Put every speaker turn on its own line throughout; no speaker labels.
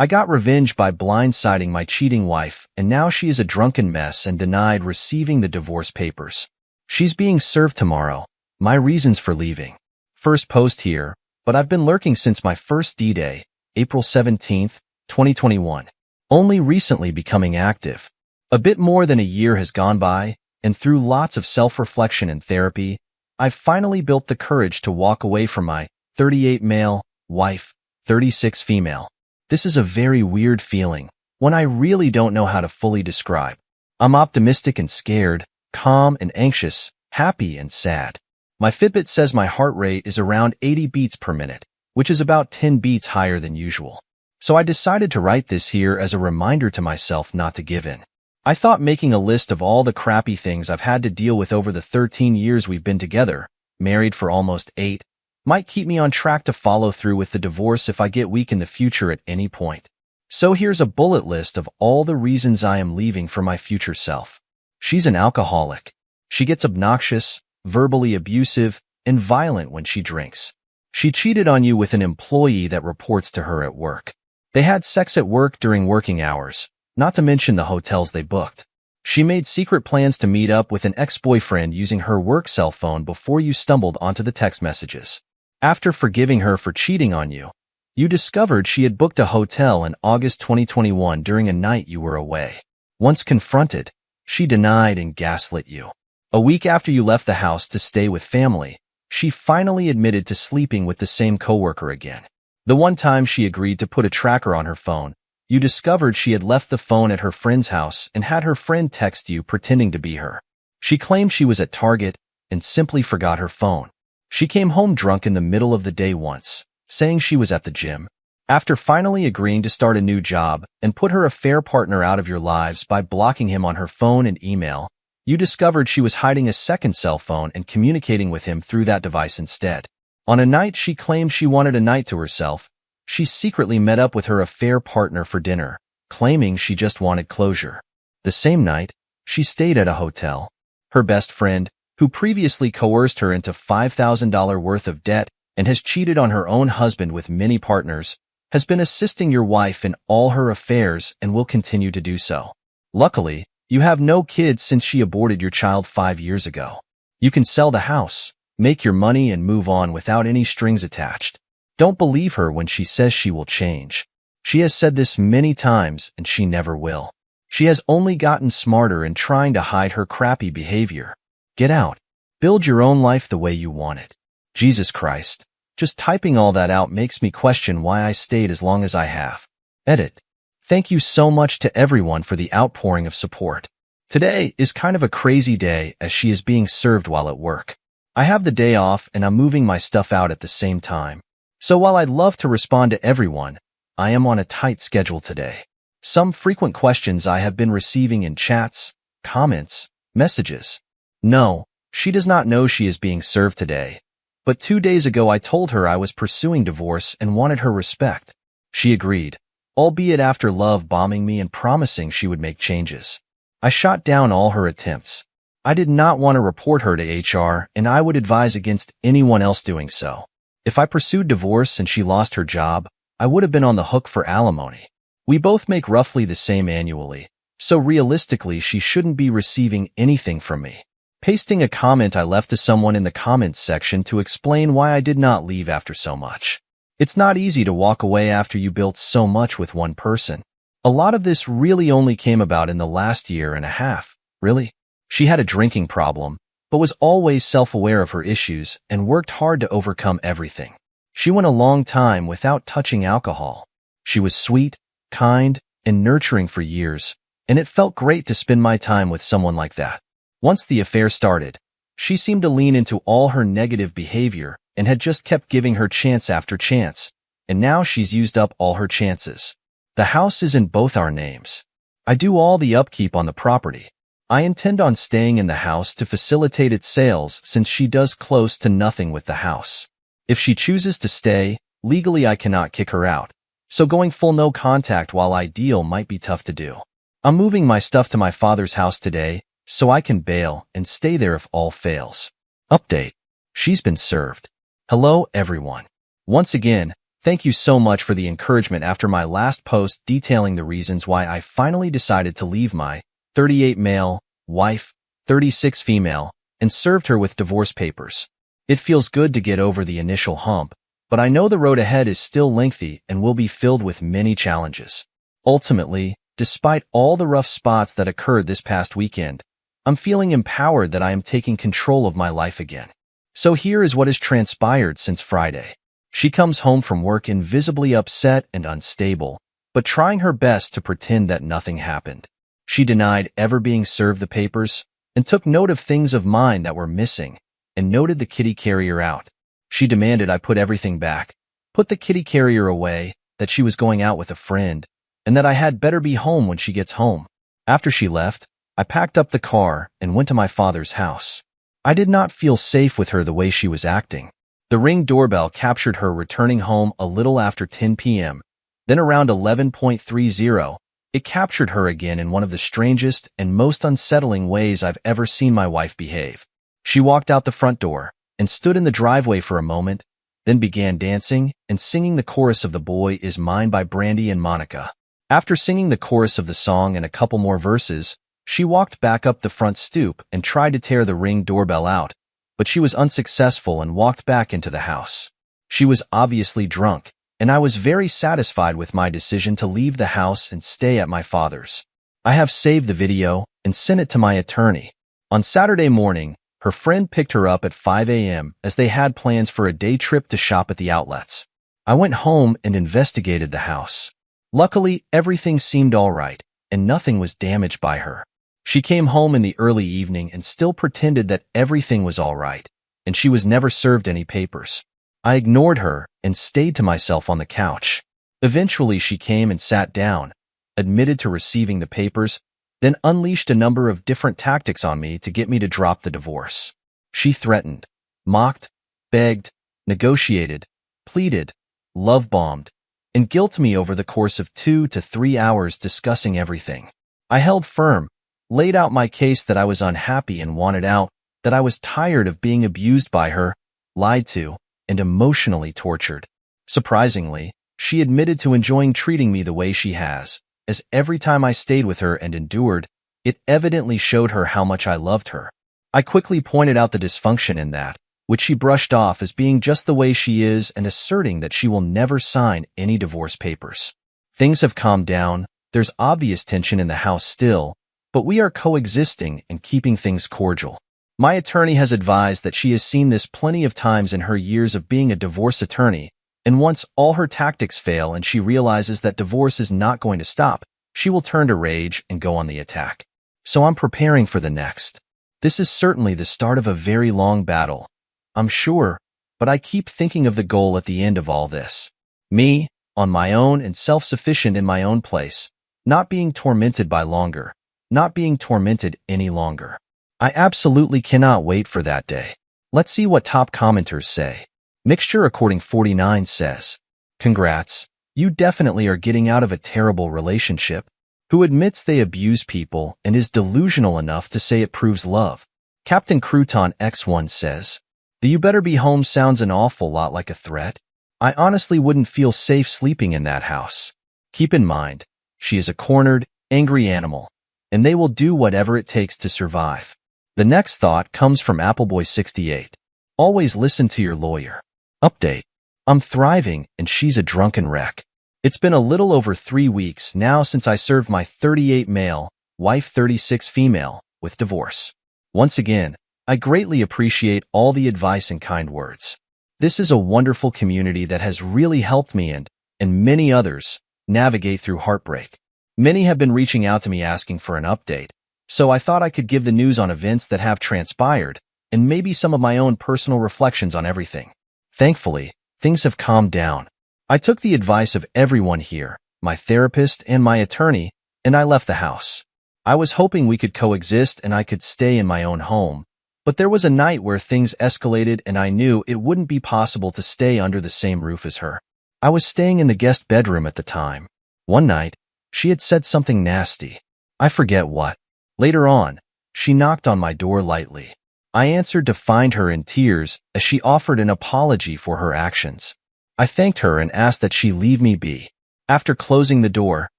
I got revenge by blindsiding my cheating wife, and now she is a drunken mess and denied receiving the divorce papers. She's being served tomorrow. My reasons for leaving. First post here, but I've been lurking since my first D-Day, April 17th, 2021. Only recently becoming active. A bit more than a year has gone by, and through lots of self-reflection and therapy, I've finally built the courage to walk away from my 38 male wife, 36 female. This is a very weird feeling, one I really don't know how to fully describe. I'm optimistic and scared, calm and anxious, happy and sad. My Fitbit says my heart rate is around 80 beats per minute, which is about 10 beats higher than usual. So I decided to write this here as a reminder to myself not to give in. I thought making a list of all the crappy things I've had to deal with over the 13 years we've been together, married for almost 8, might keep me on track to follow through with the divorce if I get weak in the future at any point. So here's a bullet list of all the reasons I am leaving for my future self. She's an alcoholic. She gets obnoxious, verbally abusive, and violent when she drinks. She cheated on you with an employee that reports to her at work. They had sex at work during working hours, not to mention the hotels they booked. She made secret plans to meet up with an ex-boyfriend using her work cell phone before you stumbled onto the text messages. After forgiving her for cheating on you, you discovered she had booked a hotel in August 2021 during a night you were away. Once confronted, she denied and gaslit you. A week after you left the house to stay with family, she finally admitted to sleeping with the same coworker again. The one time she agreed to put a tracker on her phone, you discovered she had left the phone at her friend's house and had her friend text you pretending to be her. She claimed she was at Target and simply forgot her phone. She came home drunk in the middle of the day once, saying she was at the gym. After finally agreeing to start a new job and put her affair partner out of your lives by blocking him on her phone and email, you discovered she was hiding a second cell phone and communicating with him through that device instead. On a night she claimed she wanted a night to herself, she secretly met up with her affair partner for dinner, claiming she just wanted closure. The same night, she stayed at a hotel. Her best friend, who previously coerced her into $5,000 worth of debt and has cheated on her own husband with many partners, has been assisting your wife in all her affairs and will continue to do so. Luckily, you have no kids since she aborted your child 5 years ago. You can sell the house, make your money, and move on without any strings attached. Don't believe her when she says she will change. She has said this many times and she never will. She has only gotten smarter in trying to hide her crappy behavior. Get out. Build your own life the way you want it. Jesus Christ. Just typing all that out makes me question why I stayed as long as I have. Edit. Thank you so much to everyone for the outpouring of support. Today is kind of a crazy day as she is being served while at work. I have the day off and I'm moving my stuff out at the same time. So while I'd love to respond to everyone, I am on a tight schedule today. Some frequent questions I have been receiving in chats, comments, messages. No, she does not know she is being served today. But 2 days ago I told her I was pursuing divorce and wanted her respect. She agreed, albeit after love bombing me and promising she would make changes. I shot down all her attempts. I did not want to report her to HR, and I would advise against anyone else doing so. If I pursued divorce and she lost her job, I would have been on the hook for alimony. We both make roughly the same annually, so realistically she shouldn't be receiving anything from me. Pasting a comment I left to someone in the comments section to explain why I did not leave after so much. It's not easy to walk away after you built so much with one person. A lot of this really only came about in the last year and a half, really. She had a drinking problem, but was always self-aware of her issues and worked hard to overcome everything. She went a long time without touching alcohol. She was sweet, kind, and nurturing for years, and it felt great to spend my time with someone like that. Once the affair started, she seemed to lean into all her negative behavior and had just kept giving her chance after chance, and now she's used up all her chances. The house is in both our names. I do all the upkeep on the property. I intend on staying in the house to facilitate its sales since she does close to nothing with the house. If she chooses to stay, legally I cannot kick her out, so going full no contact while ideal might be tough to do. I'm moving my stuff to my father's house today, so I can bail and stay there if all fails. Update. She's been served. Hello, everyone. Once again, Thank you so much for the encouragement after my last post detailing the reasons why I finally decided to leave my 38 male wife, 36 female, and served her with divorce papers. It feels good to get over the initial hump, but I know the road ahead is still lengthy and will be filled with many challenges. Ultimately, despite all the rough spots that occurred this past weekend, I'm feeling empowered that I am taking control of my life again. So here is what has transpired since Friday. She comes home from work invisibly upset and unstable, but trying her best to pretend that nothing happened. She denied ever being served the papers and took note of things of mine that were missing and noted the kitty carrier out. She demanded I put everything back, put the kitty carrier away, that she was going out with a friend, and that I had better be home when she gets home. After she left, I packed up the car and went to my father's house. I did not feel safe with her the way she was acting. The Ring doorbell captured her returning home a little after 10 p.m. Then around 11:30, it captured her again in one of the strangest and most unsettling ways I've ever seen my wife behave. She walked out the front door and stood in the driveway for a moment, then began dancing and singing the chorus of The Boy Is Mine by Brandy and Monica. After singing the chorus of the song and a couple more verses, she walked back up the front stoop and tried to tear the Ring doorbell out, but she was unsuccessful and walked back into the house. She was obviously drunk, and I was very satisfied with my decision to leave the house and stay at my father's. I have saved the video and sent it to my attorney. On Saturday morning, her friend picked her up at 5 a.m. as they had plans for a day trip to shop at the outlets. I went home and investigated the house. Luckily, everything seemed all right, and nothing was damaged by her. She came home in the early evening and still pretended that everything was all right, and she was never served any papers. I ignored her and stayed to myself on the couch. Eventually, she came and sat down, admitted to receiving the papers, then unleashed a number of different tactics on me to get me to drop the divorce. She threatened, mocked, begged, negotiated, pleaded, love-bombed, and guilted me over the course of 2 to 3 hours discussing everything. I held firm, laid out my case that I was unhappy and wanted out, that I was tired of being abused by her, lied to, and emotionally tortured. Surprisingly, she admitted to enjoying treating me the way she has, as every time I stayed with her and endured, it evidently showed her how much I loved her. I quickly pointed out the dysfunction in that, which she brushed off as being just the way she is and asserting that she will never sign any divorce papers. Things have calmed down, there's obvious tension in the house still, but we are coexisting and keeping things cordial. My attorney has advised that she has seen this plenty of times in her years of being a divorce attorney, and once all her tactics fail and she realizes that divorce is not going to stop, she will turn to rage and go on the attack. So I'm preparing for the next. This is certainly the start of a very long battle, I'm sure, but I keep thinking of the goal at the end of all this. Me, on my own and self-sufficient in my own place, not being tormented by longer. Not being tormented any longer. I absolutely cannot wait for that day. Let's see what top commenters say. Mixture According 49 says, "Congrats, you definitely are getting out of a terrible relationship." Who admits they abuse people and is delusional enough to say it proves love. Captain Crouton X1 says, "The you better be home sounds an awful lot like a threat. I honestly wouldn't feel safe sleeping in that house. Keep in mind, she is a cornered, angry animal, and they will do whatever it takes to survive." The next thought comes from Appleboy68. "Always listen to your lawyer." Update. I'm thriving and she's a drunken wreck. It's been a little over 3 weeks now since I served my 38 male, wife 36 female, with divorce. Once again, I greatly appreciate all the advice and kind words. This is a wonderful community that has really helped me and many others navigate through heartbreak. Many have been reaching out to me asking for an update, so I thought I could give the news on events that have transpired and maybe some of my own personal reflections on everything. Thankfully, things have calmed down. I took the advice of everyone here, my therapist and my attorney, and I left the house. I was hoping we could coexist and I could stay in my own home, but there was a night where things escalated and I knew it wouldn't be possible to stay under the same roof as her. I was staying in the guest bedroom at the time. One night, she had said something nasty. I forget what. Later on, she knocked on my door lightly. I answered to find her in tears as she offered an apology for her actions. I thanked her and asked that she leave me be. After closing the door,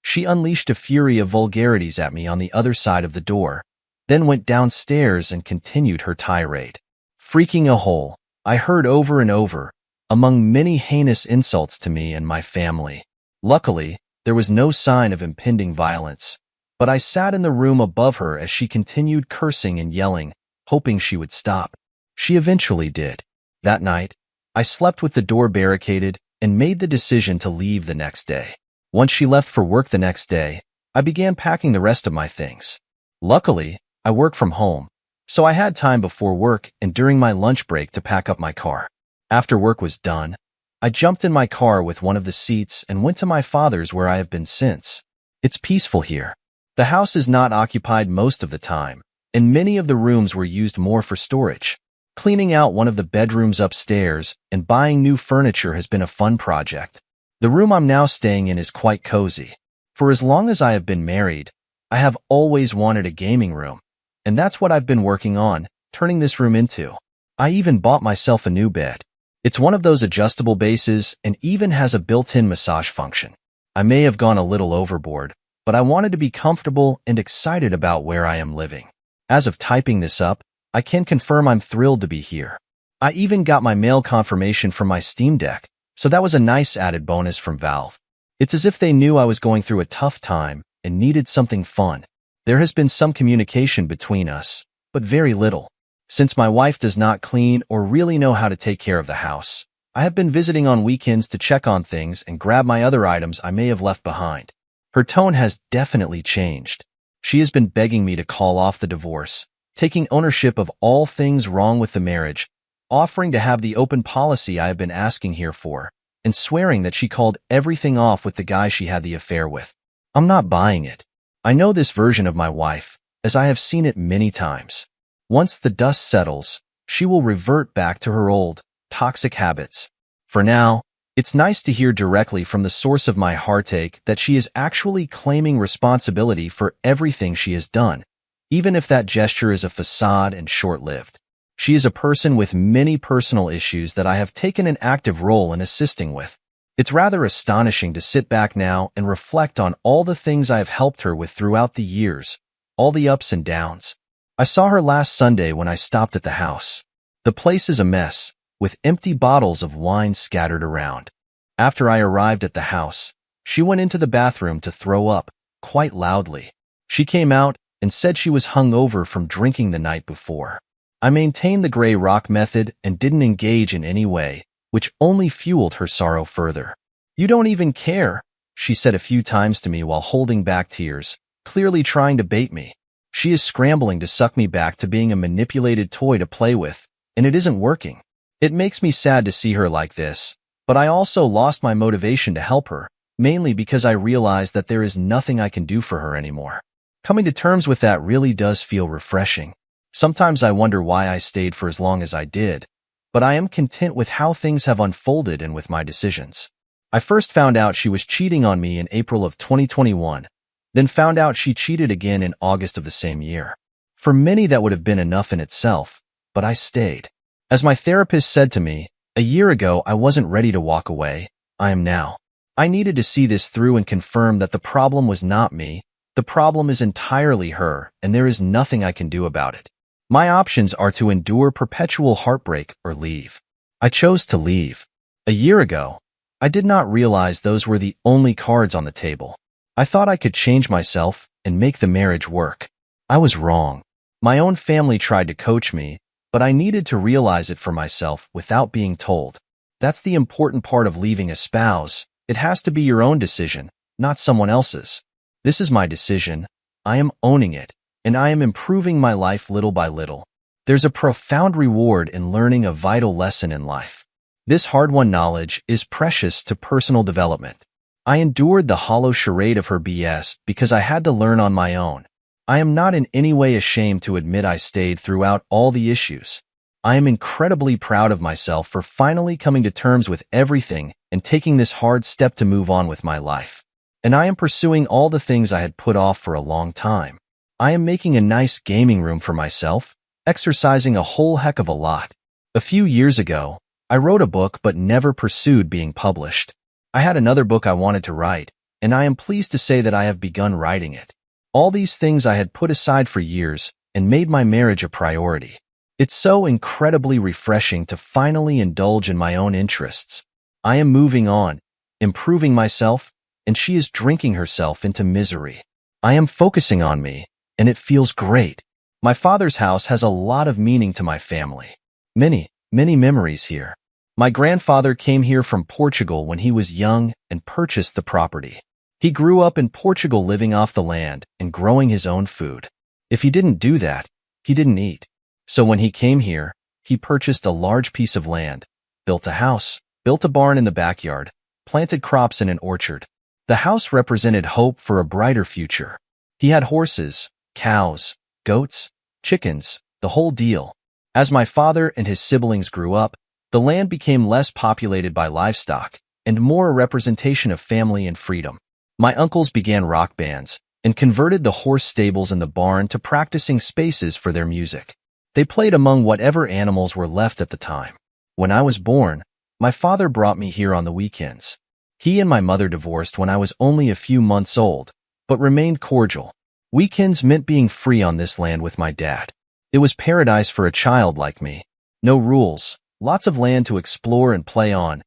she unleashed a fury of vulgarities at me on the other side of the door, then went downstairs and continued her tirade. Freaking a hole, I heard over and over, among many heinous insults to me and my family. Luckily, there was no sign of impending violence, but I sat in the room above her as she continued cursing and yelling, hoping she would stop. She eventually did. That night, I slept with the door barricaded and made the decision to leave the next day. Once she left for work the next day, I began packing the rest of my things. Luckily, I work from home, so I had time before work and during my lunch break to pack up my car. After work was done, I jumped in my car with one of the seats and went to my father's where I have been since. It's peaceful here. The house is not occupied most of the time, and many of the rooms were used more for storage. Cleaning out one of the bedrooms upstairs and buying new furniture has been a fun project. The room I'm now staying in is quite cozy. For as long as I have been married, I have always wanted a gaming room, and that's what I've been working on, turning this room into. I even bought myself a new bed. It's one of those adjustable bases and even has a built-in massage function. I may have gone a little overboard, but I wanted to be comfortable and excited about where I am living. As of typing this up, I can confirm I'm thrilled to be here. I even got my mail confirmation from my Steam Deck, so that was a nice added bonus from Valve. It's as if they knew I was going through a tough time and needed something fun. There has been some communication between us, but very little. Since my wife does not clean or really know how to take care of the house, I have been visiting on weekends to check on things and grab my other items I may have left behind. Her tone has definitely changed. She has been begging me to call off the divorce, taking ownership of all things wrong with the marriage, offering to have the open policy I have been asking here for, and swearing that she called everything off with the guy she had the affair with. I'm not buying it. I know this version of my wife, as I have seen it many times. Once the dust settles, she will revert back to her old, toxic habits. For now, it's nice to hear directly from the source of my heartache that she is actually claiming responsibility for everything she has done, even if that gesture is a facade and short-lived. She is a person with many personal issues that I have taken an active role in assisting with. It's rather astonishing to sit back now and reflect on all the things I have helped her with throughout the years, all the ups and downs. I saw her last Sunday when I stopped at the house. The place is a mess, with empty bottles of wine scattered around. After I arrived at the house, she went into the bathroom to throw up, quite loudly. She came out and said she was hungover from drinking the night before. I maintained the gray rock method and didn't engage in any way, which only fueled her sorrow further. "You don't even care," she said a few times to me while holding back tears, clearly trying to bait me. She is scrambling to suck me back to being a manipulated toy to play with, and it isn't working. It makes me sad to see her like this, but I also lost my motivation to help her, mainly because I realized that there is nothing I can do for her anymore. Coming to terms with that really does feel refreshing. Sometimes I wonder why I stayed for as long as I did, but I am content with how things have unfolded and with my decisions. I first found out she was cheating on me in April of 2021, then found out she cheated again in August of the same year. For many that would have been enough in itself, but I stayed. As my therapist said to me, a year ago I wasn't ready to walk away. I am now. I needed to see this through and confirm that the problem was not me. The problem is entirely her, and there is nothing I can do about it. My options are to endure perpetual heartbreak or leave. I chose to leave. A year ago, I did not realize those were the only cards on the table. I thought I could change myself and make the marriage work. I was wrong. My own family tried to coach me, but I needed to realize it for myself without being told. That's the important part of leaving a spouse. It has to be your own decision, not someone else's. This is my decision. I am owning it, and I am improving my life little by little. There's a profound reward in learning a vital lesson in life. This hard-won knowledge is precious to personal development. I endured the hollow charade of her BS because I had to learn on my own. I am not in any way ashamed to admit I stayed throughout all the issues. I am incredibly proud of myself for finally coming to terms with everything and taking this hard step to move on with my life. And I am pursuing all the things I had put off for a long time. I am making a nice gaming room for myself, exercising a whole heck of a lot. A few years ago, I wrote a book but never pursued being published. I had another book I wanted to write, and I am pleased to say that I have begun writing it. All these things I had put aside for years and made my marriage a priority. It's so incredibly refreshing to finally indulge in my own interests. I am moving on, improving myself, and she is drinking herself into misery. I am focusing on me, and it feels great. My father's house has a lot of meaning to my family. Many memories here. My grandfather came here from Portugal when he was young and purchased the property. He grew up in Portugal living off the land and growing his own food. If he didn't do that, he didn't eat. So when he came here, he purchased a large piece of land, built a house, built a barn in the backyard, planted crops in an orchard. The house represented hope for a brighter future. He had horses, cows, goats, chickens, the whole deal. As my father and his siblings grew up, the land became less populated by livestock and more a representation of family and freedom. My uncles began rock bands and converted the horse stables and the barn to practicing spaces for their music. They played among whatever animals were left at the time. When I was born, my father brought me here on the weekends. He and my mother divorced when I was only a few months old, but remained cordial. Weekends meant being free on this land with my dad. It was paradise for a child like me. No rules, lots of land to explore and play on,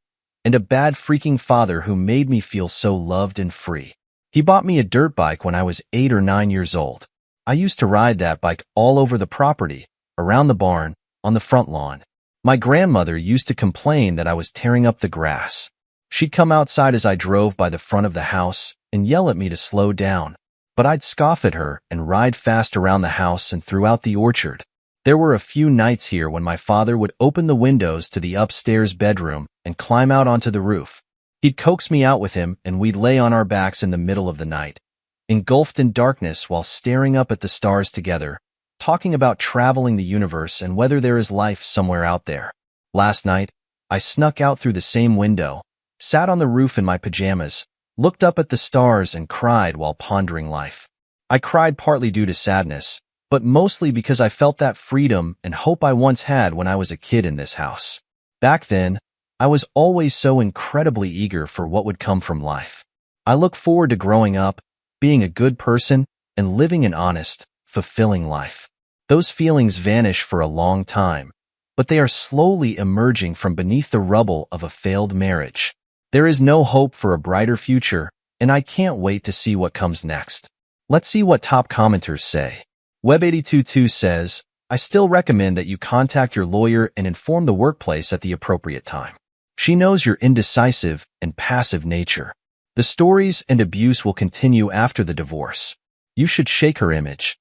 and a bad freaking father who made me feel so loved and free. He bought me a dirt bike when I was 8 or 9 years old. I used to ride that bike all over the property, around the barn, on the front lawn. My grandmother used to complain that I was tearing up the grass. She'd come outside as I drove by the front of the house and yell at me to slow down, but I'd scoff at her and ride fast around the house and throughout the orchard. There were a few nights here when my father would open the windows to the upstairs bedroom and climb out onto the roof. He'd coax me out with him and we'd lay on our backs in the middle of the night, engulfed in darkness while staring up at the stars together, talking about traveling the universe and whether there is life somewhere out there. Last night, I snuck out through the same window, sat on the roof in my pajamas, looked up at the stars and cried while pondering life. I cried partly due to sadness, but mostly because I felt that freedom and hope I once had when I was a kid in this house. Back then, I was always so incredibly eager for what would come from life. I look forward to growing up, being a good person, and living an honest, fulfilling life. Those feelings vanish for a long time, but they are slowly emerging from beneath the rubble of a failed marriage. There is no hope for a brighter future, and I can't wait to see what comes next. Let's see what top commenters say. Web822 says, I still recommend that you contact your lawyer and inform the workplace at the appropriate time. She knows your indecisive and passive nature. The stories and abuse will continue after the divorce. You should shake her image.